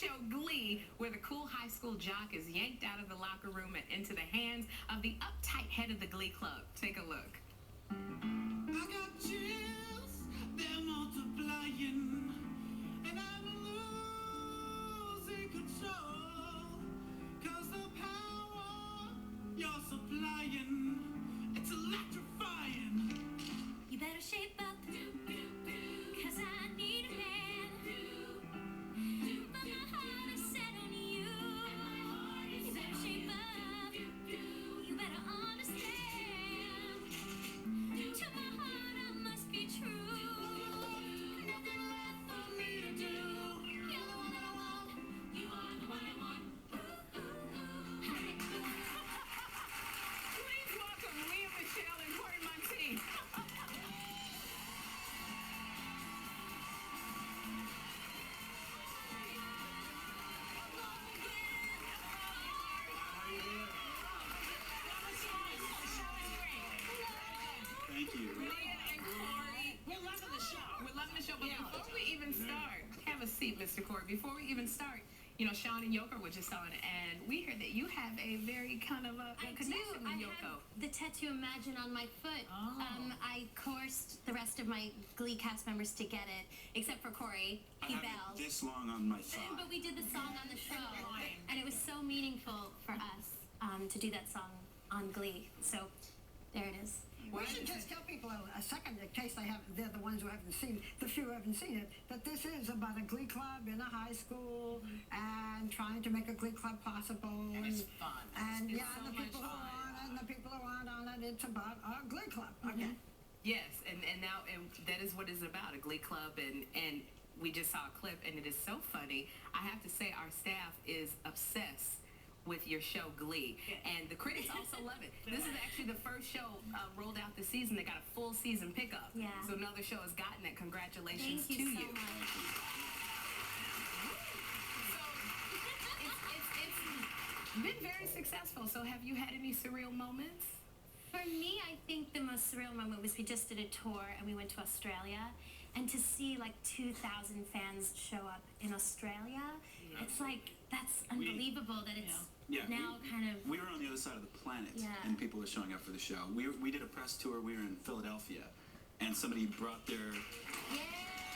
show Glee, where the cool high school jock is yanked out of the locker room and into the hands of the uptight head of the Glee club. Take a look. I got chills, they're multiplying, and I'm losing control, 'cause the power you're supplying, it's electrifying. You better shape up, 'cause I need a man. But my heart is set on you. You better shape up. You better understand. To my heart I must be true. Nothing left for me to do. You're the one that I want. You are the one I want. Please welcome Lea Michelle and Cory Monteith. Thank you. Lea and Cory. We're loving the show. We're loving the show, but before we even start, have a seat, Mr. Cory. Before we even start, you know, Sean and Yoko were just on, and we heard that you have a very kind of a connection with Yoko. I have the tattoo Imagine on my foot. Oh. I coerced the rest of my Glee cast members to get it, except for Cory. He I have bailed. it this long on my thigh. But we did the song on the show, and it was so meaningful for us to do that song on Glee. So there it is. We should just tell people a second, in case they're the ones who haven't seen, the few who haven't seen it, that this is about a Glee club in a high school and trying to make a Glee club possible. And it's fun. And It's yeah, so and the much people who fun. are on it, and the people who aren't on it, it's about a Glee club. Okay. Yes, and now that is what it's about, a Glee club, and we just saw a clip, and it is so funny. I have to say, our staff is obsessed with your show Glee, and the critics also love it. This is actually the first show rolled out this season that got a full season pickup. Yeah. So no other show has gotten it. Congratulations Thank you to so you. much. It's been very successful. So have you had any surreal moments? For me, I think the most surreal moment was we just did a tour and we went to Australia, and to see like 2,000 fans show up in Australia, it's like, that's unbelievable that it's now kind of... We were on the other side of the planet, and people were showing up for the show. We did a press tour. We were in Philadelphia, and somebody brought their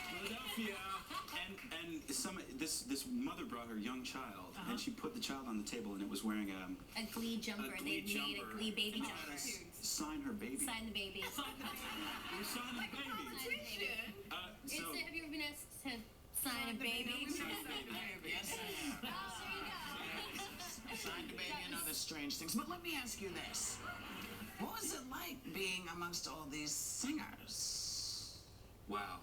Philadelphia, and this mother brought her young child, and she put the child on the table, and it was wearing A Glee jumper. Glee They made a Glee baby and jumper. had us sign her baby. Sign the baby. We signed the baby. Competition. Have you ever been asked to sign a baby? Yes, I have. Signed the baby and other strange things. But let me ask you this. What was it like being amongst all these singers? Wow.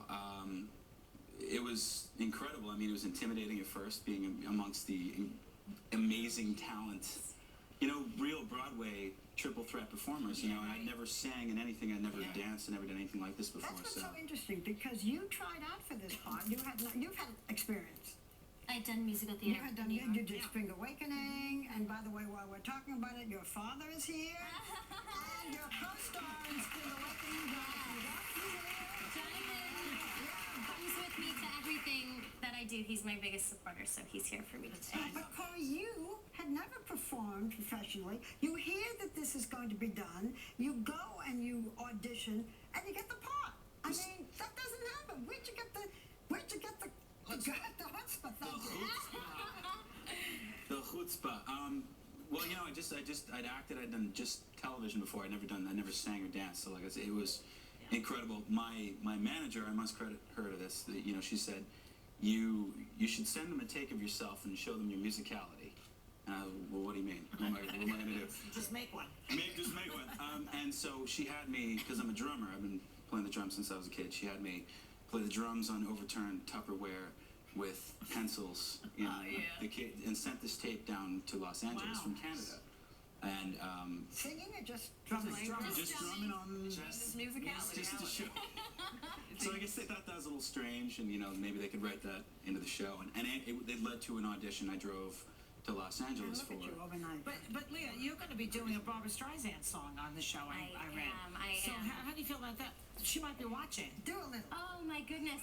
It was incredible. I mean, it was intimidating at first, being amongst the amazing talent. You know, real Broadway triple threat performers, you know, and I never sang in anything. I never danced. I never did anything like this before. That's what's so interesting, because you tried out for this part. You've had experience. I'd done musical You theater. you did Spring Awakening, and by the way, while we're talking about it, your father is here, and your co-star in Spring Awakening, Jonathan comes with me to everything that I do. He's my biggest supporter, so he's here for me today. But Cory, you had never performed professionally. You hear that this is going to be done. You go and you audition, and you get the part. I mean, that doesn't happen. Where'd you get the chutzpah? The chutzpah. Well, you know, I'd acted. I'd done just television before. I never sang or danced. So, like I said, it was incredible. My manager, I must credit her to this. You know, she said, you should send them a take of yourself and show them your musicality. Well, what do you mean? What am I going to do? Just make one. Just make one. And so she had me, because I'm a drummer. I've been playing the drums since I was a kid. She had me play the drums on overturned Tupperware with pencils, you know, and sent this tape down to Los Angeles from Canada. And Singing or just drumming? just drumming on Just musicality. just to show. So I guess they thought that was a little strange, and you know, maybe they could write that into the show. And it led to an audition I drove to Los Angeles Look for. at you overnight. But Lea, you're going to be doing a Barbra Streisand song on the show. I read. I So am. how do you feel like that. She might be watching. Do a little. Oh my goodness,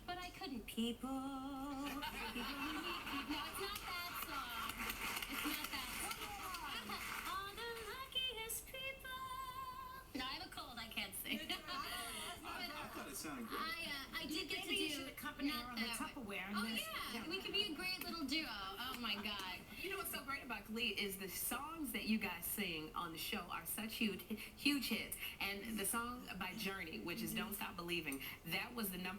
but I couldn't. People who need people. No, it's not that song. It's not that song. All the luckiest people. No, I have a cold. I can't sing. I thought it sounded good. I did get to Maybe you do should accompany her on the that way. Tupperware. Oh yeah, we could be a great little duo. Oh my God. You know what's so great about Glee is the songs that you guys sing on the show are such huge hits. And the song by Journey, which is Don't Stop Believing, that was the #1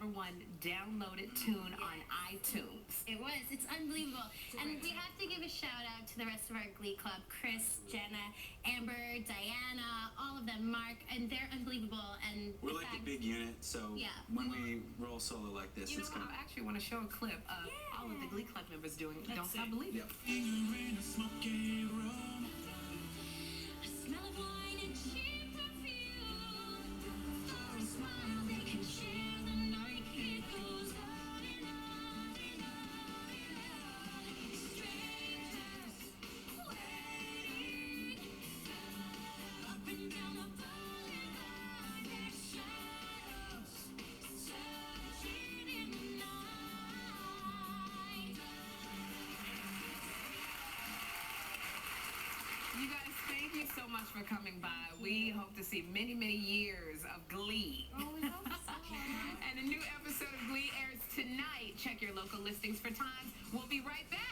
downloaded tune on iTunes. It was. It's unbelievable. And we have to give a shout out to the rest of our Glee Club. Chris, Jenna, Amber, Diana, all of them, Mark, and they're unbelievable. And We're in like a fact, big unit, so Yeah. when we roll solo like this, You know it's what? kind I actually want to show a clip of all of the Glee Club members doing Don't Stop Believing. In a smoky room. a smell of wine and cheap perfume. For a smile they can share the night. It goes on and on and on and on. Strangers waiting up and down the boulevard. Their shadows searching in the night. You guys, thank you so much for coming by. We hope to see many, many years of Glee. Oh, we hope so. And a new episode of Glee airs tonight. Check your local listings for times. We'll be right back.